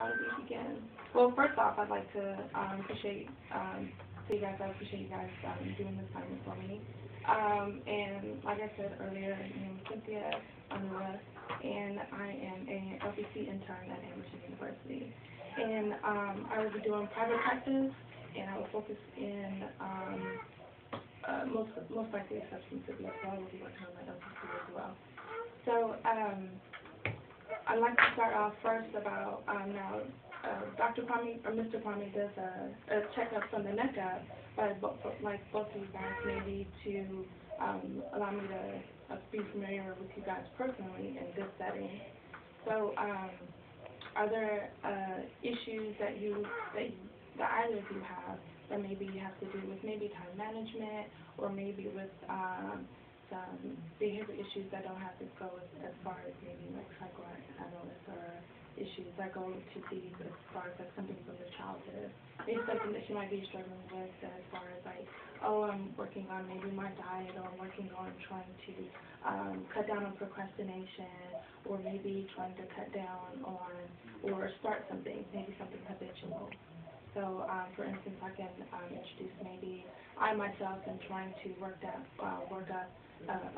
How do we begin? Well, first off, I'd like to appreciate say you guys. I appreciate you guys doing this time for me. And like I said earlier, my name is Cynthia Anura, and I am a LPC intern at Anderson University. And I will be doing private practice, and I will focus in most likely substance abuse. So I will be working on my LPC as well. So I'd like to start off first about now. Dr. Kwame or Mr. Kwame does a checkup from the neck up, but like both of you guys, maybe to allow me to be familiar with you guys personally in this setting. So, are there issues that either of you have that maybe you have to do with maybe time management or maybe with some behavior issues that don't have to go as far as maybe like psychoanalysis or issues that go too deep as far as like something from your childhood. Maybe something that you might be struggling with as far as like, oh, I'm working on maybe my diet, or I'm working on trying to cut down on procrastination, or maybe trying to cut down on or start something, maybe something habitual. So, for instance, I can introduce maybe I myself am trying to work up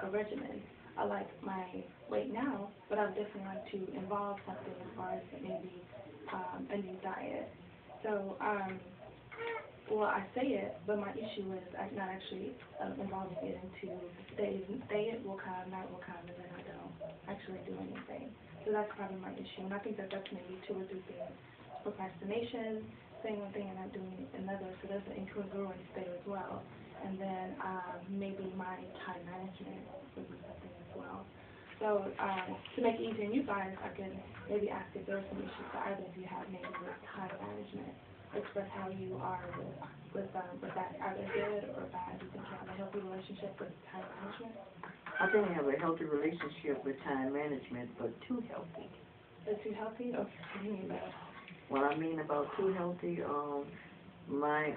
a regimen. I like my weight now, but I would definitely like to involve something as far as maybe a new diet. So, well, I say it, but my issue is I'm not actually involving it into day will come, night will come, and then I don't actually do anything. So that's probably my issue, and I think that's maybe 2 or 3 things. Procrastination, saying one thing and not doing another, so there's an incongruence there as well. And then maybe my time management would be something as well. So to make it easier on you guys, I can maybe ask if there are some issues that either of you have maybe with time management. Express how you are with that, either good or bad. Do you think you have a healthy relationship with time management? I think I have a healthy relationship with time management, but too healthy. Is too healthy? Okay, what do you mean by that? What I mean about too healthy, my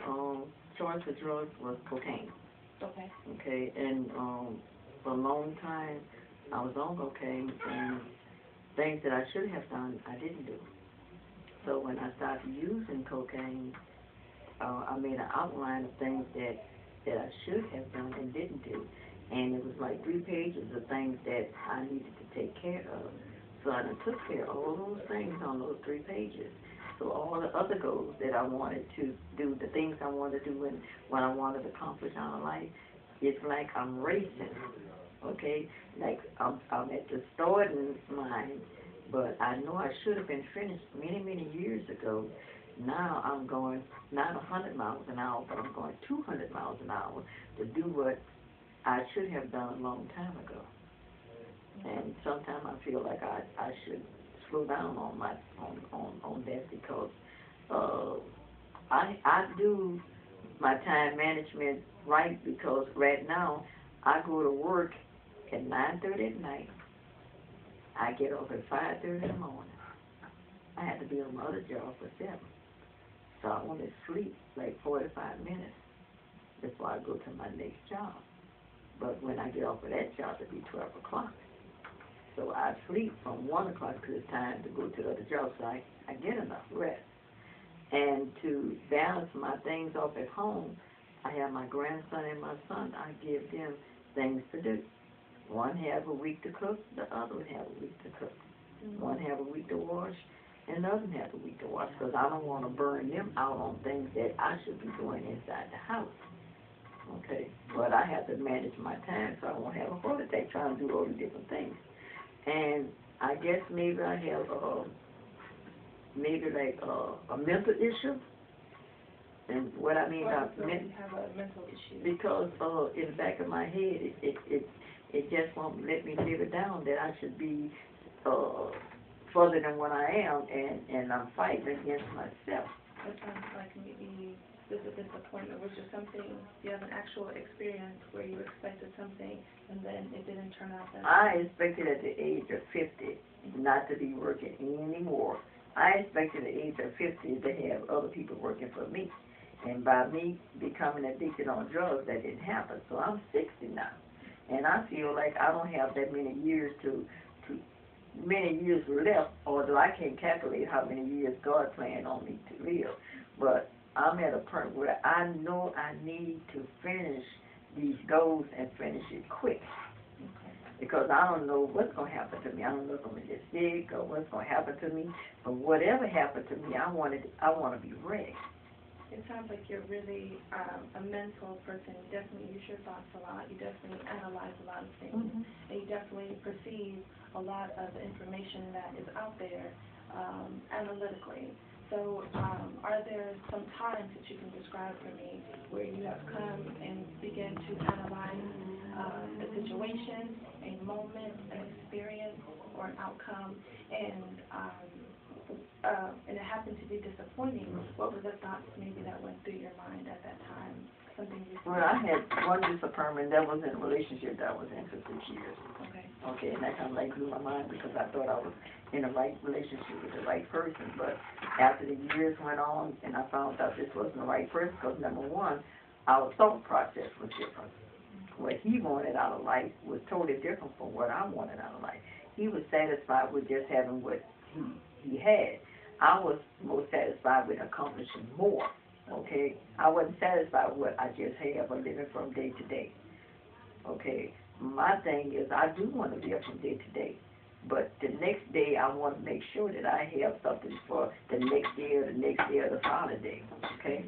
choice of drugs was cocaine. Okay. Okay, and for a long time I was on cocaine, and things that I should have done I didn't do. So when I started using cocaine, I made an outline of things that I should have done and didn't do, and it was like 3 pages of things that I needed to take care of. So I took care of all those things on those 3 pages. So all the other goals that I wanted to do, the things I wanted to do and what I wanted to accomplish out of life, it's like I'm racing, okay? Like I'm at the starting line, but I know I should have been finished many, many years ago. Now I'm going not 100 miles an hour, but I'm going 200 miles an hour to do what I should have done a long time ago. And sometimes I feel like I should slow down on my on that, because I do my time management right, because right now I go to work at 9:30 at night. I get off at 5:30 in the morning. I have to be on my other job for 7. So I only sleep like 45 minutes before I go to my next job. But when I get off of that job, it'll be 12 o'clock. So I sleep from 1 o'clock to the time to go to the other job, so I get enough rest. And to balance my things off at home, I have my grandson and my son. I give them things to do. One have a week to cook, the other have a week to cook. One have a week to wash, and the other have a week to wash, because I don't want to burn them out on things that I should be doing inside the house. Okay, but I have to manage my time so I won't have a heart attack trying to do all the different things. And I guess maybe I have maybe like a mental issue. And what I mean by mental issue? Because in the back of my head, it just won't let me live it down that I should be further than what I am, and I'm fighting against myself. It sounds like maybe there's a disappointment. Was there something, you have an actual experience where you expected something and then it didn't turn out that way? I expected at the age of 50 not to be working anymore. I expected at the age of 50 to have other people working for me. And by me becoming addicted on drugs, that didn't happen. So I'm 60 now. And I feel like I don't have that many years to many years left, although I can't calculate how many years God planned on me to live. But I'm at a point where I know I need to finish these goals and finish it quick. Because I don't know what's going to happen to me. I don't know if I'm going to get sick or what's going to happen to me. But whatever happened to me, I want to be ready. It sounds like you're really a mental person. You definitely use your thoughts a lot. You definitely analyze a lot of things. And you definitely perceive a lot of the information that is out there analytically. So are there some times that you can describe for me where you have come and begin to analyze a situation, a moment, an experience, or an outcome, and it happened to be disappointing? What were the thoughts maybe that went through your mind at that time? Something you Well, I had one disappointment that was in a relationship that I was in for 6 years. Okay. Okay, and that kind of like blew my mind because I thought I was in the right relationship with the right person. But after the years went on and I found out this wasn't the right person because, number one, our thought process was different. What he wanted out of life was totally different from what I wanted out of life. He was satisfied with just having what he had. I was most satisfied with accomplishing more. Okay, I wasn't satisfied with what I just have or living from day to day. Okay, my thing is I do want to live from day to day, but the next day I want to make sure that I have something for the next day or the next day or the following day. Okay,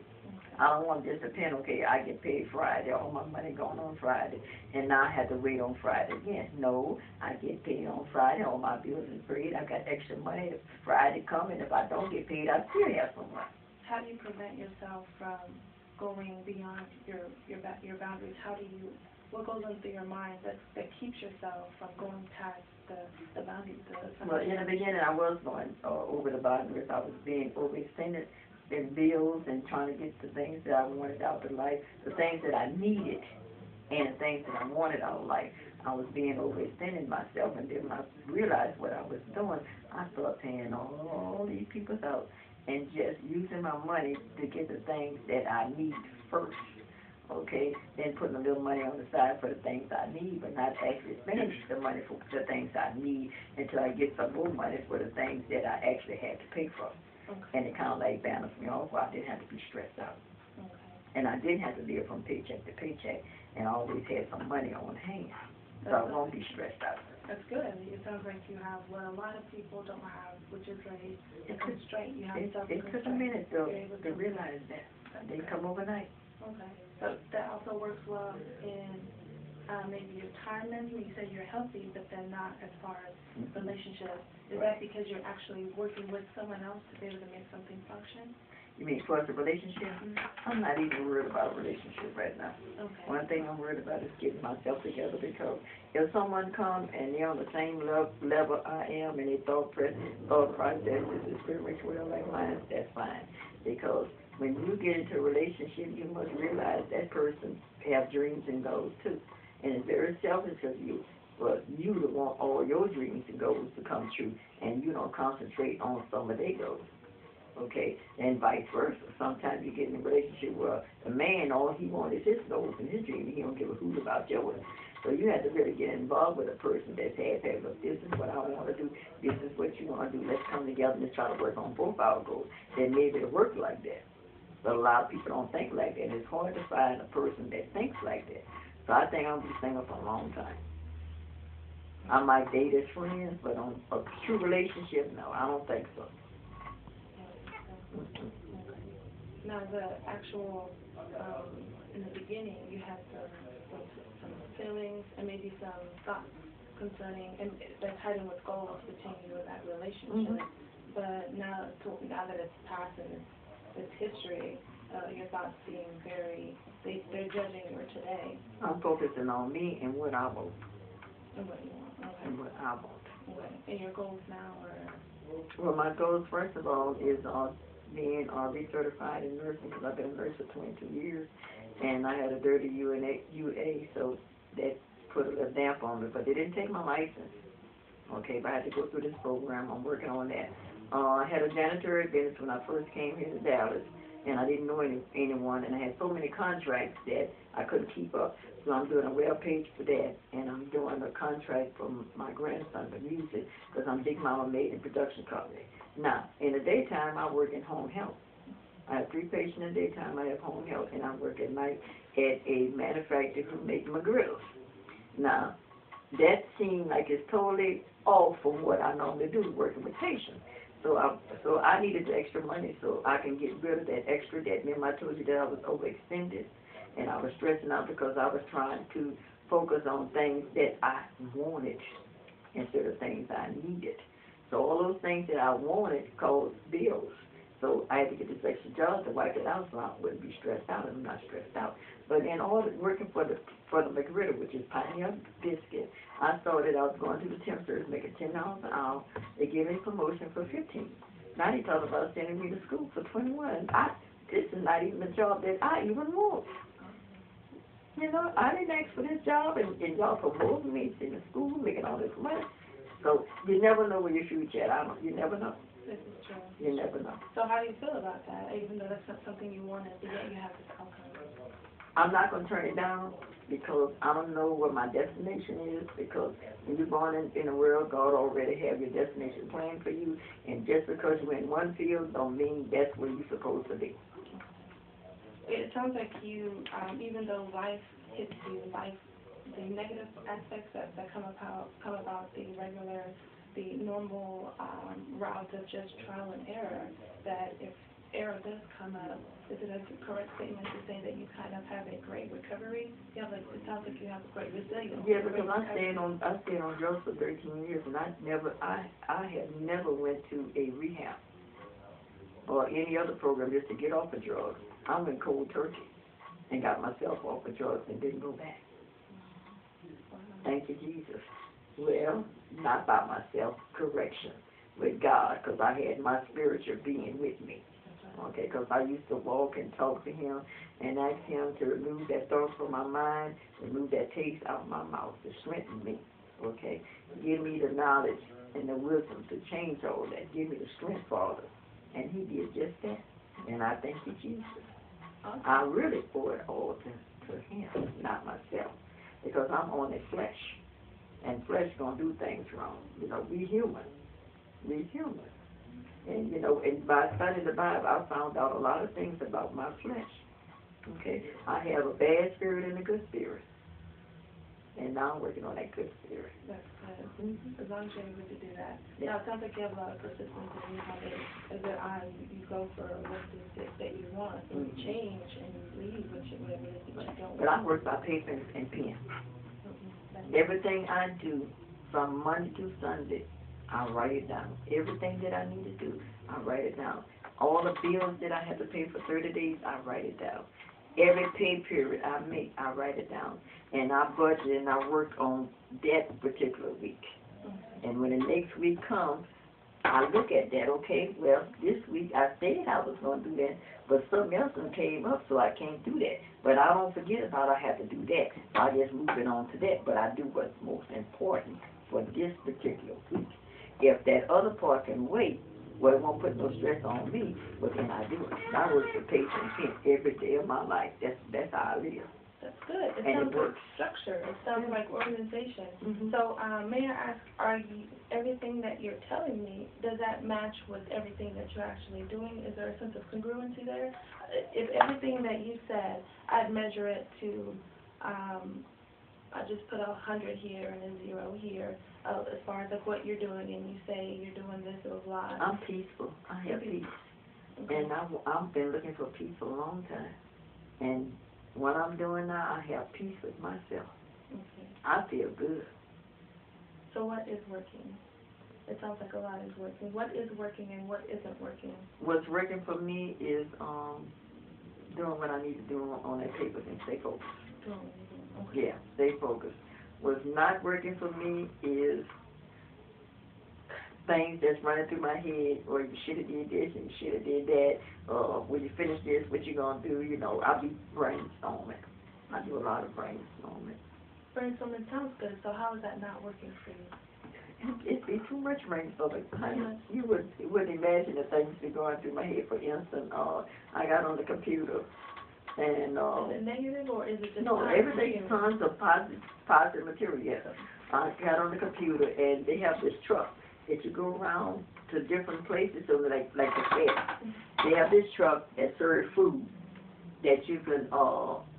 I don't want to just depend. Okay, I get paid Friday, all my money going on Friday, and now I have to wait on Friday again. No, I get paid on Friday, all my bills are paid. I got extra money. Friday coming, if I don't get paid, I still have some money. How do you prevent yourself from going beyond your boundaries? What goes on through your mind that keeps yourself from going past the boundaries? Well, in the beginning, I was going over the boundaries. I was being overextended in bills and trying to get the things that I wanted out of life, the things that I needed, and the things that I wanted out of life. I was being overextended myself, and then when I realized what I was doing, I started paying all these people out and just using my money to get the things that I need first. Okay, then putting a little money on the side for the things I need, but not actually spending the money for the things I need until I get some more money for the things that I actually had to pay for. Okay. And it kind of like balanced me off where I didn't have to be stressed out. Okay. And I didn't have to live from paycheck to paycheck and I always had some money on hand. So I won't be stressed out. That's good. It sounds like you have what a lot of people don't have, which is a constraint. You have self-constraint. It took a minute though to realize that. It didn't come overnight. Okay. So that also works well in maybe your time management. You said you're healthy, but then not as far as relationships. Is that because you're actually working with someone else to be able to make something function? You mean as far as the relationship? I'm not even worried about a relationship right now. Okay. One thing I'm worried about is getting myself together, because if someone comes and they're on the same level I am and their thought process is pretty much well like mine, that's fine. Because when you get into a relationship, you must realize that person have dreams and goals too. And it's very selfish of you. But you would want all your dreams and goals to come true, and you don't concentrate on some of their goals. Okay, and vice versa. Sometimes you get in a relationship where the man, all he wants is his goals and his dreams. He don't give a hoot about yours. So you have to really get involved with a person that says, hey, look, this is what I want to do. This is what you want to do. Let's come together and try to work on both our goals. Then maybe it'll work like that. But a lot of people don't think like that. And it's hard to find a person that thinks like that. So I think I'll be single for a long time. I might date as friends, but on a true relationship, no, I don't think so. Now, the actual, in the beginning, you had some feelings and maybe some thoughts concerning, and that tied in with goals between you and that relationship. But now that it's past and it's history, your thoughts seem they're judging you today. I'm focusing on me and what I want. And what you want, okay. And what I want. Okay. And your goals now are? Well, my goals, first of all, is being recertified in nursing, because I've been a nurse for 22 years, and I had a dirty UA, so that put a little damp on me, but they didn't take my license. Okay, but I had to go through this program. I'm working on that. I had a janitorial business when I first came here to Dallas, and I didn't know anyone, and I had so many contracts that I couldn't keep up. So I'm doing a web page for that, and I'm doing a contract for my grandson to music, because I'm Big Mama Made Production Company. Now, in the daytime, I work in home health. I have 3 patients in the daytime. I have home health, and I work at night at a manufacturer who makes McGriddles. Now, that seemed like it's totally off from what I normally do, working with patients. So I needed the extra money so I can get rid of that extra debt. Remember I told you that I was overextended, and I was stressing out because I was trying to focus on things that I wanted instead of things I needed. So all those things that I wanted caused bills. So I had to get this extra job to wipe it out so I wouldn't be stressed out, and I'm not stressed out. But in order working for the McGriddle, which is Pioneer Biscuit, I started out going to the temp service, making $10 an hour. They gave me a promotion for 15. Now they talk about sending me to school for 21. This is not even the job that I even want. You know, I didn't ask for this job, and y'all promoting me, sending to school, making all this money. So you never know where your future at. You never know. This is true. You never know. So how do you feel about that, even though that's not something you wanted, but yet you have this outcome? I'm not going to turn it down because I don't know what my destination is, because when you're born in the world, God already have your destination planned for you, and just because you're in one field don't mean that's where you're supposed to be. It sounds like you, even though life hits you, the negative aspects that come about the normal route of just trial and error, that if error does come up, is it a correct statement to say that you kind of have a great recovery? It sounds like you have a great resilience. Yeah, because I stayed on drugs for 13 years, and I have never went to a rehab or any other program just to get off of drugs. I went cold turkey and got myself off of drugs and didn't go back. Thank you, Jesus. Well, not by myself, correction, with God, because I had my spiritual being with me. Okay, because I used to walk and talk to him and ask him to remove that thought from my mind, remove that taste out of my mouth, to strengthen me, okay? Give me the knowledge and the wisdom to change all that. Give me the strength, Father. And he did just that. And I thank you, Jesus. I really owe it all to him, not myself, because I'm on the flesh. And flesh going to do things wrong. You know, we human. We human. And, you know, and by studying the Bible, I found out a lot of things about my flesh. Okay? I have a bad spirit and a good spirit. And now I'm working on that good spirit. That's good. As long as you're able to do that. Yeah. Now, it sounds like you have a lot of persistence in you. As you go for what it is that you want, and you change, and you leave whatever it is that you don't want. But I work by paper and pen. Everything I do from Monday to Sunday, I write it down. Everything that I need to do, I write it down. All the bills that I have to pay for 30 days, I write it down. Every pay period I make, I write it down. And I budget and I work on that particular week. And when the next week comes, I look at that, okay, well, this week I said I was going to do that, but something else came up, so I can't do that. But I don't forget about I have to do that. So I just move it on to that, but I do what's most important for this particular week. If that other part can wait, well, it won't put no stress on me, but then I do it. I work for patients every day of my life. That's how I live. That's good. It and sounds like structure. It sounds like organization. So may I ask, everything that you're telling me, does that match with everything that you're actually doing? Is there a sense of congruency there? If everything that you said, I'd measure it to, I just put a 100 here and a 0 here, as far as like what you're doing, and you say you're doing this, it was a lot. I'm peaceful. I have peace. Okay. And I've been looking for peace for a long time. And what I'm doing now, I have peace with myself. Okay. I feel good. So what is working? It sounds like a lot is working. What is working and what isn't working? What's working for me is doing what I need to do on that paper and stay focused. Okay. Yeah, stay focused. What's not working for me is things that's running through my head, or you should have did this and you should have did that, when you finish this, what you gonna do, you know, I'll be brainstorming. I do a lot of brainstorming. Brainstorming sounds good, so how is that not working for you? It'd be too much rain for me. You wouldn't imagine the things be going through my head. For instance, I got on the computer and Is it negative or is it just no, not everything's negative? tons of positive material. Yes. I got on the computer and they have this truck that you go around to different places. So like the fair, they have this truck that serves food that you can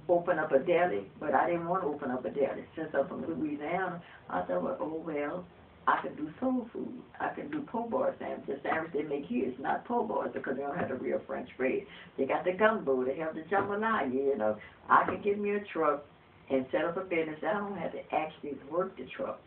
open up a deli. But I didn't want to open up a deli since I'm from Louisiana. I thought, well, I can do soul food. I can do po' bar sandwiches. The sandwich they make here is not po' bars because they don't have the real French bread. They got the gumbo. They have the jambalaya. You know, I can get me a truck and set up a business. I don't have to actually work the truck,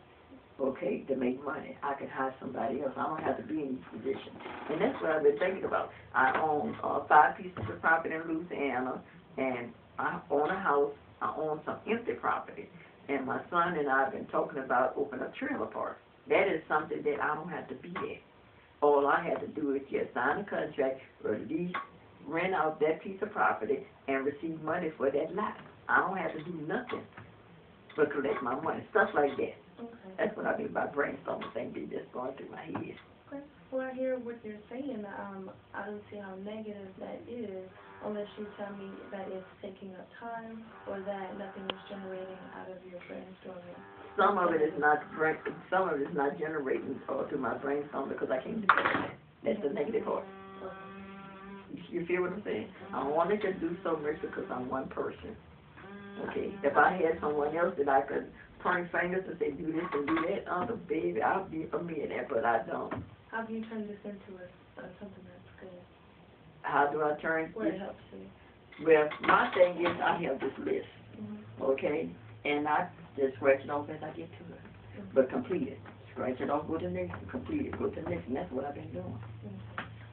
okay, to make money. I can hire somebody else. I don't have to be in this position. And that's what I've been thinking about. I own 5 pieces of property in Louisiana, and I own a house. I own some empty property. And my son and I have been talking about opening a trailer park. That is something that I don't have to be there. All I have to do is just sign a contract, or at least rent out that piece of property and receive money for that lot. I don't have to do nothing but collect my money, stuff like that. Okay. That's what I mean by brainstorming things that just going through my head. Okay. Well, I hear what you're saying. I don't see how negative that is unless you tell me that it's taking up time or that nothing is generating out of your brainstorming. Some of it is not generating through my brainstorm because I can't do that. That's the negative part. You feel what I'm saying? I don't want to just do so much because I'm one person. Okay, if I had someone else that I could point fingers and say do this and do that, oh baby, I'll be a millionaire, but I don't. How do you turn this into something that's good? How do I turn Where this? it helps you? Well, my thing is I have this list, Mm-hmm. okay, and I just scratch it off as I get to it, but complete it. Scratch it off, go to the next, complete it, go to the next, and that's what I've been doing.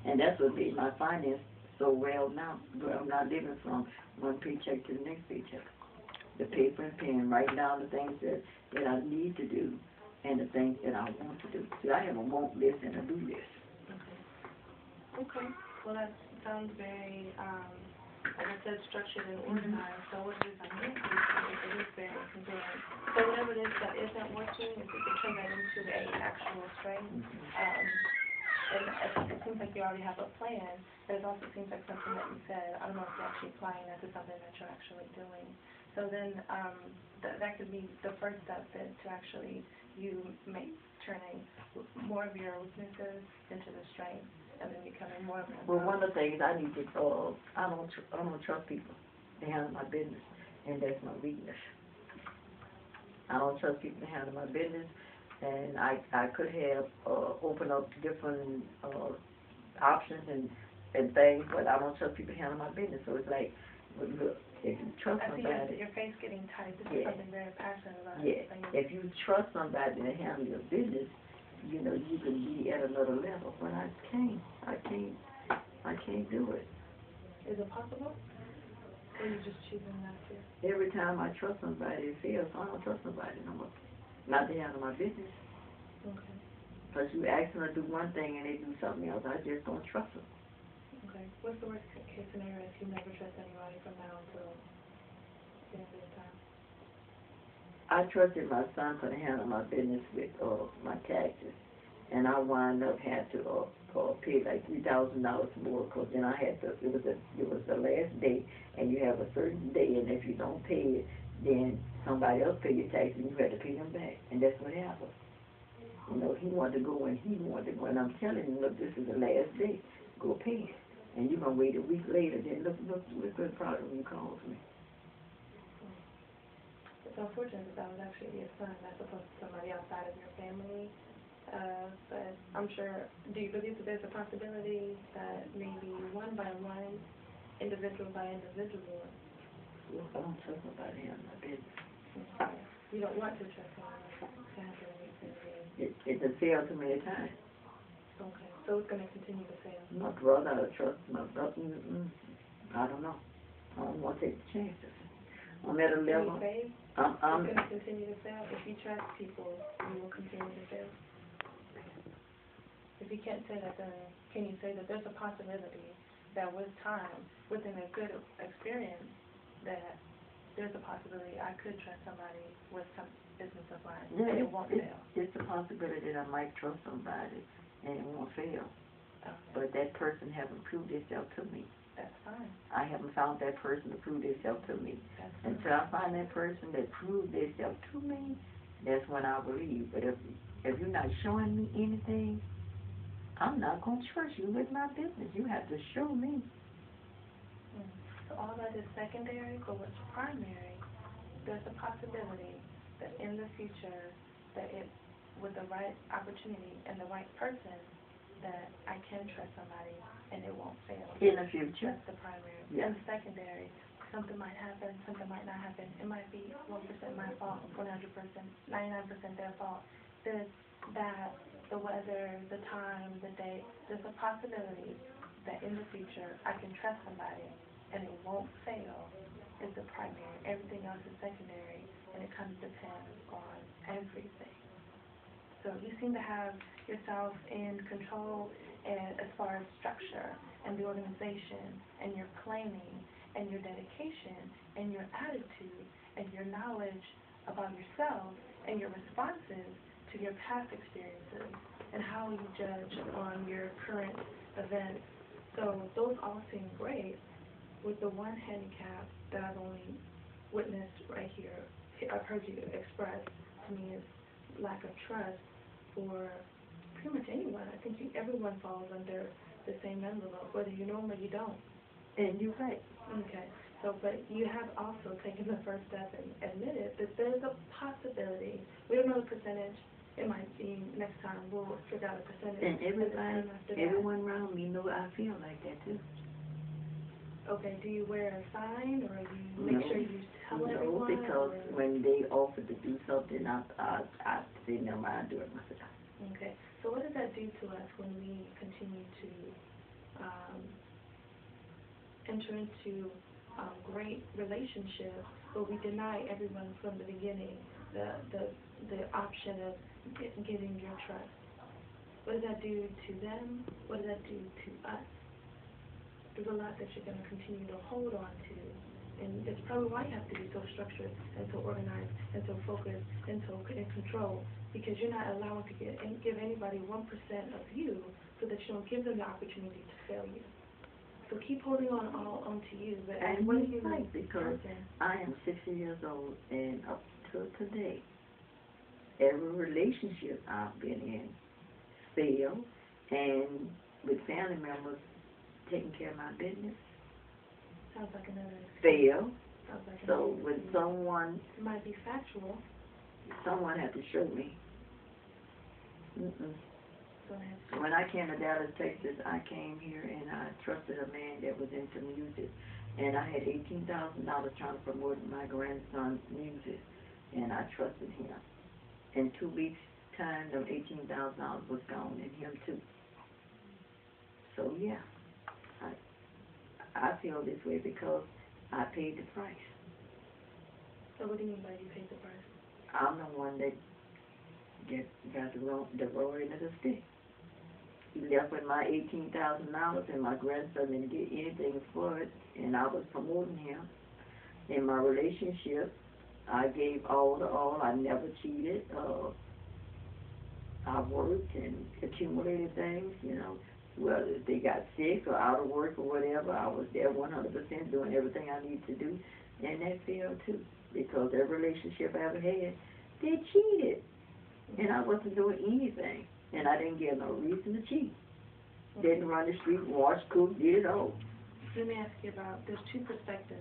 And that's what made my finance so well now. Well, I'm not living from one paycheck to the next paycheck. The paper and pen, writing down the things that I need to do and the things that I want to do. See, I have a want list and a do list. Okay. Well, that sounds very, like I said, structured and organized. So what it is I'm looking for, it is very congruent. So whatever it is that isn't working, if we can turn that into an actual strength, and it seems like you already have a plan, but it also seems like something that you said, I don't know if you're actually applying that to something that you're actually doing. So then that could be the first step then to actually you turning more of your weaknesses into the strength and then becoming more of an Well, one of the things I need to, I don't trust people to handle my business, and that's my weakness. I don't trust people to handle my business, and I could have opened up different options and things, but I don't trust people to handle my business. So it's like, look, if you trust I see somebody, your face getting tight. This is something very passionate about. yeah. If you trust somebody to handle your business, you know you can be at another level. But I can't do it. Is it possible? Or are you just choosing not to? Every time I trust somebody, it fails. So I don't trust somebody no more. Not to handle my business. Okay. Because you ask them to do one thing and they do something else. I just don't trust them. Okay. What's the worst case scenario if you never trust anybody from now until the end of this time? I trusted my son to handle my business with my taxes, and I wound up having to pay like $3,000 more because then I had to. It was the last day, and you have a certain day, and if you don't pay it, then somebody else pay your taxes, and you have to pay them back, and that's what happened. You know, he wanted to go, and and I'm telling him, look, this is the last day, go pay it. And you're going to wait a week later, then look the problem you caused me. It's unfortunate that was actually your son, as opposed to somebody outside of your family. But I'm sure, do you believe that there's a possibility that maybe one by one, individual by individual? Well, I don't trust nobody in my business. You don't want to trust someone to handle anything. It has failed too many times. Okay, so it's going to continue to fail. My brother, I trust my brother. I don't know. I don't want to take the chances. I'm at a level. It's going to continue to fail. If you trust people, you will continue to fail. If you can't say that, then can you say that there's a possibility that with time, within a good experience, that there's a possibility I could trust somebody with business of mine, Yeah, and it won't fail. it's a possibility that I might trust somebody and it won't fail. Okay, But that person haven't proved themselves to me. that's fine. I haven't found that person to prove themselves to me. That's fine. Until I find that person that proves themselves to me, that's when I believe. But if you're not showing me anything, I'm not going to trust you with my business. You have to show me. So all that is secondary, but what's primary, there's a possibility that in the future, that it, with the right opportunity and the right person, that I can trust somebody and it won't fail. In the future. That's the primary. Yeah. And secondary, something might happen, something might not happen. It might be 1% my fault, 100%, 99% their fault. This, that, the weather, the time, the date, there's a possibility that in the future I can trust somebody and it won't fail is the primary. Everything else is secondary, and it kind of depends on everything. So you seem to have yourself in control and as far as structure and the organization and your planning and your dedication and your attitude and your knowledge about yourself and your responses to your past experiences and how you judge on your current events. So those all seem great, with the one handicap that I've only witnessed right here, I've heard you express to me, is lack of trust for pretty much anyone. I think everyone falls under the same envelope, whether you know them or you don't. And you're right. Okay. So, but you have also taken the first step and admitted that there's a possibility. We don't know the percentage. It might be next time we'll figure out a percentage. And After that. everyone around me know I feel like that too. Okay, do you wear a sign, or do you make sure you tell everyone? No, because or? when they offer to do something, I say, no, I do it myself. Okay, so what does that do to us when we continue to enter into great relationships, but we deny everyone from the beginning the option of getting your trust? What does that do to them? What does that do to us? There's a lot that you're going to continue to hold on to, and it's probably why you have to be so structured and so organized and so focused and so in control, because you're not allowing to give anybody 1% of you, so that you don't give them the opportunity to fail you. So keep holding on all onto you. But And what do you're you right, because person? I am 60 years old, and up to today, every relationship I've been in failed, and with family members taking care of my business, Sounds like another fail. Sounds like So another when excuse. someone It might be factual. had to show me. Go ahead. When I came to Dallas, Texas, I came here and I trusted a man that was into music, and I had $18,000 trying to promote my grandson's music, and I trusted him. In 2 weeks' time, the $18,000 was gone, and him too. So yeah, I feel this way because I paid the price. So what do you mean by you paid the price? I'm the one that got the raw end of the stick. He left with my $18,000, and my grandson didn't get anything for it, and I was promoting him. In my relationship, I gave all the all. I never cheated. I worked and accumulated things, whether they got sick or out of work or whatever. I was there 100% doing everything I needed to do, and that failed too, because every relationship I ever had, they cheated, and I wasn't doing anything, and I didn't give no reason to cheat. Didn't run the street, wash, cook, did it all. Let me ask you about, there's two perspectives.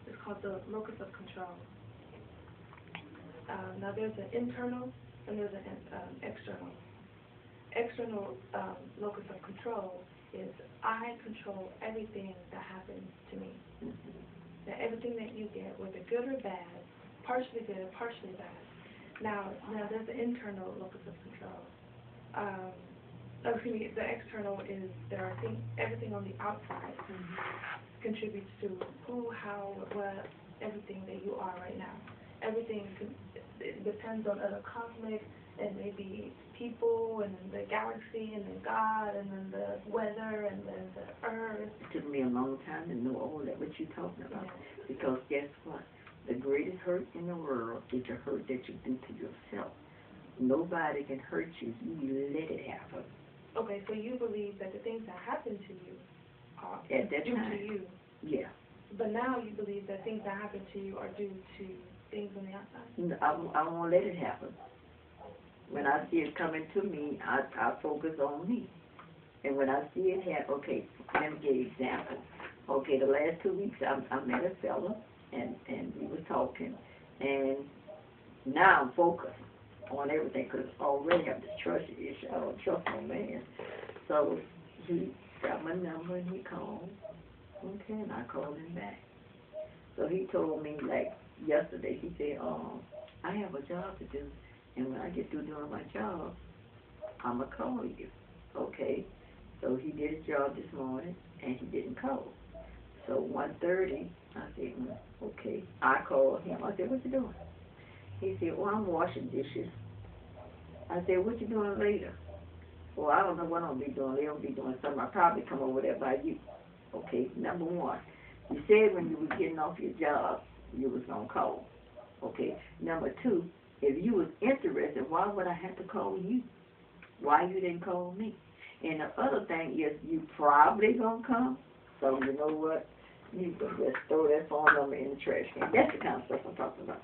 It's called the locus of control. Now there's an internal and there's an external. External locus of control is I control everything that happens to me. Now everything that you get, whether good or bad, partially good, partially bad. Now there's the internal locus of control. The external is everything on the outside contributes to who, how, what, everything that you are right now. Everything it depends on other conflict, and maybe people, and then the galaxy, and then God, and then the weather, and then the earth. It took me a long time to know all that what you're talking about, because guess what? The greatest hurt in the world is the hurt that you do to yourself. Nobody can hurt you if you let it happen. Okay, so you believe that the things that happen to you are At that due time. to you. Yeah. But now you believe that things that happen to you are due to things on the outside. I won't let it happen. When I see it coming to me, I focus on me. And when I see it happen, okay, let me give you an example. Okay, the last 2 weeks I met a fella and we was talking, and now I'm focused on everything because I already have this trust issue. I don't trust no man. So he got my number and he called. Okay, and I called him back. So he told me, like, yesterday, he said, I have a job to do, and when I get through doing my job, I'm going to call you. Okay, so he did his job this morning, and he didn't call. So 1:30, I said, okay. I called him. I said, what you doing? He said, well, I'm washing dishes. I said, what you doing later? Well, I don't know what I'm going to be doing. They'll be doing something. I'll probably come over there by you. Okay, number one, you said when you were getting off your job, you was going to call. Okay, number two, if you was interested, why would I have to call you? Why you didn't call me? And the other thing is, you probably going to come, so you know what? You can just throw that phone number in the trash can. That's the kind of stuff I'm talking about.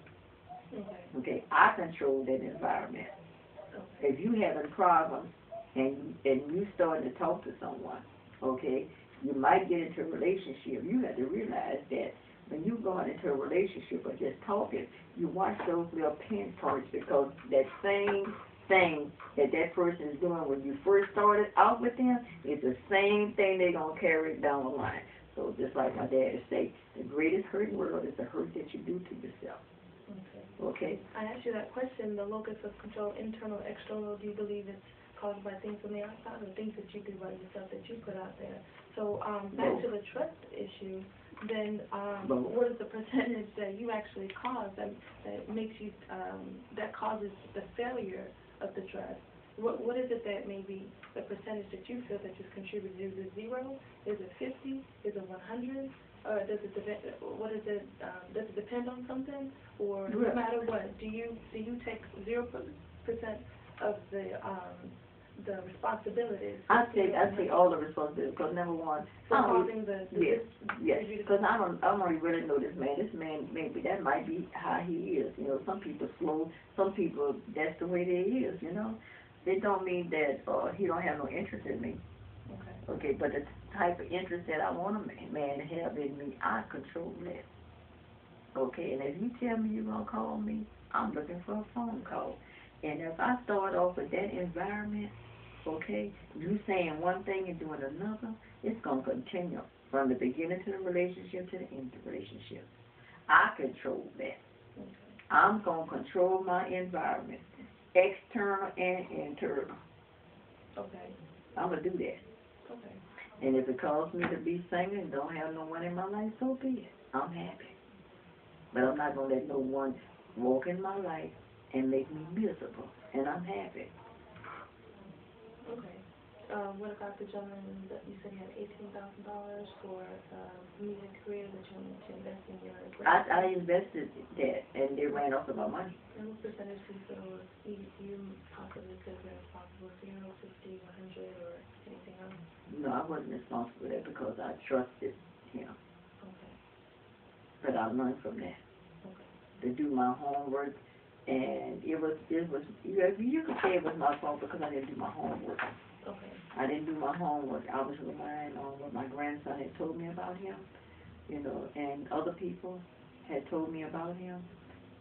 Okay. Okay, I control that environment. Okay. If you having problems and you starting to talk to someone, okay, you might get into a relationship. You have to realize that when you go into a relationship or just talking, you watch those little pinpoints because that same thing that person is doing when you first started out with them is the same thing they're going to carry down the line. So just like my dad say, the greatest hurt in the world is the hurt that you do to yourself. Okay. Okay? I asked you that question, the locus of control, internal, external, do you believe it's caused by things on the outside or things that you do by yourself that you put out there? So back to the trust issue, then what is the percentage that you actually cause that makes you, that causes the failure of the trust? What is it that maybe the percentage that you feel that you've contributed? Is it 0? Is it 50? Is it 100? Or does it depend? What is it? Does it depend on something? Or no matter what, do you take 0% of the responsibilities? I take all the responsibility because number one, yes, because I don't really know this man. This man, maybe that might be how he is. You know, some people slow, some people that's the way they is. You know, it don't mean that he don't have no interest in me. Okay. Okay, but the type of interest that I want a man to have in me, I control that. Okay, and if you tell me you're gonna call me, I'm looking for a phone call. And if I start off with that environment, okay, you saying one thing and doing another, it's going to continue from the beginning to the relationship to the end of the relationship. I control that. Okay. I'm going to control my environment, external and internal. Okay. I'm going to do that. Okay. And if it causes me to be single and don't have no one in my life, so be it. I'm happy. But I'm not going to let no one walk in my life and make me miserable. And I'm happy. Okay. What about the gentleman that you said he had $18,000 for music career that you wanted to invest in your grant? I invested that, and they ran off of my money. And what percentage do you feel you possibly could have been responsible for, 0, 50, 100, or anything else? No, I wasn't responsible for that because I trusted him. Okay. But I learned from that. Okay. To do my homework, and it was you could say it was my fault because I didn't do my homework. Okay. I didn't do my homework. I was relying on what my grandson had told me about him, you know, and other people had told me about him,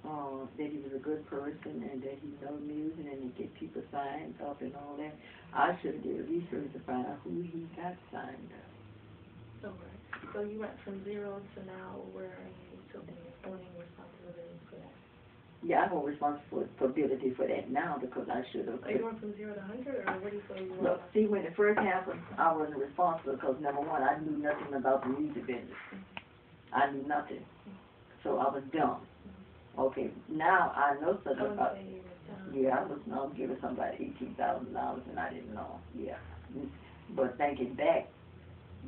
that he was a good person and that he loved music and to get people signed up and all that. I should have did research to find out who he got signed up. Okay. So you went from 0 to now where you took owning responsibility for that? Yeah, I hold responsibility for that now because I should have. Are you going from 0 to 100, or what do you feel you Look, see, when it first happened, I wasn't responsible because, number one, I knew nothing about the music business. I knew nothing. So I was dumb. Okay, now I know something about it. Yeah, I was giving somebody $18,000 and I didn't know. Yeah. But thinking back,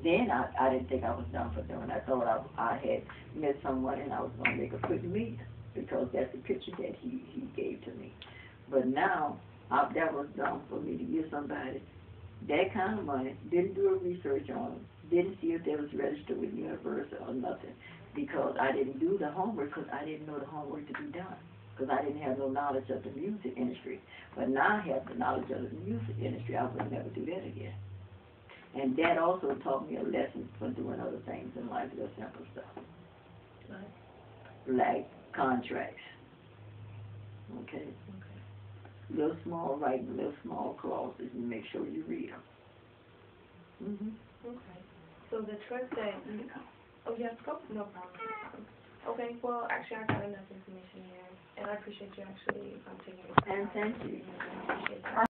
Then I didn't think I was done for doing. I thought I had met someone and I was going to make a quick meet because that's the picture that he gave to me. But now, that was done for me to give somebody that kind of money, didn't do a research on them, didn't see if they was registered with Universal or nothing, because I didn't do the homework because I didn't know the homework to be done, because I didn't have no knowledge of the music industry. But now I have the knowledge of the music industry, I would never do that again. And that also taught me a lesson for doing other things in life, real simple stuff. Like contracts. Okay? Little small writing, little small clauses, and make sure you read them. Okay. So the trust that you, oh yes, go, no problem. Okay, well, actually I got enough information here, and I appreciate you actually taking the time. And thank you. I appreciate that.